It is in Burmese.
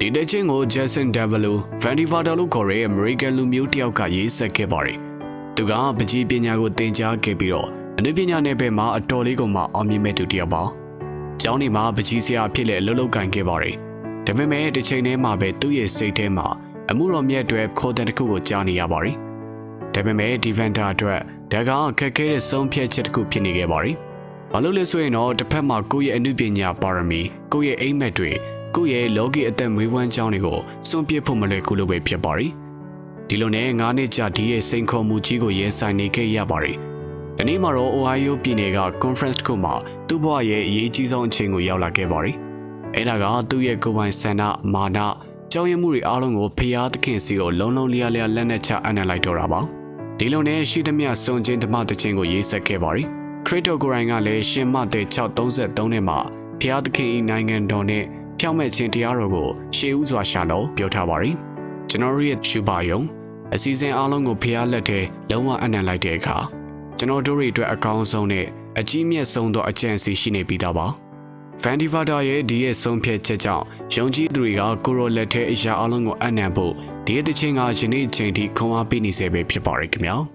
ဒီတဲ့ချင်းကို Jason Derulo Vanity Fair လို့ခေါ်တဲ့ American လူမျိုးတယောက်ကရေးဆက်ခဲ့ပါတယ်။သူကပကြီးပညာကိုသင်ကြားခဲ့ပြီးတော့အနုပညာနယ်ပယ်မှာအတော်လေးကိုမှအောင်မြင်မဲ့သူတယောက်ပါ။ကျောင်းနေမှာပကြီးဆရာဖြစ်လက်လှုပ်လှုပ်ကန်ခဲ့ပါတယ်။ဒါပေမဲ့တစ်ချိန်တည်းမှာပဲသူ့ရဲ့စိတ်ထဲမှာအမှုတော်မြတ်တွေခေါ်တဲ့တစ်ခုကိုကြားနေရပါတယ်။ဒါပေမဲ့ဒီဗန်တာအတွက်ဒါကခက်ခဲတဲ့ဆုံးဖြတ်ချက်တစ်ခုဖြစ်နေခဲ့ပါတယ်။ဘာလို့လဲဆိုရင်တော့တစ်ဖက်မှာကိုယ့်ရဲ့အနုပညာပါရမီကိုယ့်ရဲ့အိမ်မက်တွေကိုယ့်ရဲ့လောကီအသက်မွေးဝမ်းကြောင်းတွေကိုစွန့်ပစ်ဖို့မလွယ်ကူလို့ပဲဖြစ်ပါတယ်။ဒီလိုနဲ့9နှစ်ကြာဒီရဲ့စိန်ခေါ်မှုကြီးကိုရင်ဆိုင်နေခဲ့ရပါတယ်။ဒီနေ့မှာတော့ Ohio ပြည်နယ်က conference တစ်ခုမှာသူ့ဘဝရဲ့အရေးကြီးဆုံးအချိန်ကိုရောက်လာခဲ့ပါတယ်။အဲ့ဒါကသူ့ရဲ့ကိုယ်ပိုင်ဆန္ဒမာနကြောက်ရွံ့မှုတွေအားလုံးကိုဖျားသခင်စီကိုလုံးလုံးလျားလျားလက်နဲ့ချအနံ့လိုက်တော့တာပါ။ဒီလိုနဲ့ရှိသမျှစွန်ချင်းဓမ္မတခြင်းကိုရေးဆက်ခဲ့ပါတယ်။ခရစ်တော်ကိုယ်တိုင်ကလည်းရှင်မသက်633နဲ့မှာဖျားသခင်၏နိုင်ငံတော်နဲ့ဖြောင့်မတ်ခြင်းတရားတော်ကိုရှေးဥစွာရှာလို့ပြောထားပါတယ်။ကျွန်တော်ရဲ့ရှုပါယုံအစီအစဉ်အားလုံးကိုဖျားလက်ထဲလုံးဝအနံ့လိုက်တဲ့အခါကျွန်တော်တို့တွေအတွက်အကောင်းဆုံးနဲ့အကြီးမြတ်ဆုံးသောအကြံစီရှိနေပြီးသားပါ။ Vanity Fair ရဲ့ဒီရဲ့ဆုံးဖြတ်ချက်ကြောင့်ယုံကြည်သူတွေကကိုရိုလက်ထဲအရာအလုံးကိုအနံ့ဖို့ဒီရဲ့တခြင်းကယနေ့ချိန်ထိခွန်အားပေးနေစေပဲဖြစ်ပါရခင်ဗျာ။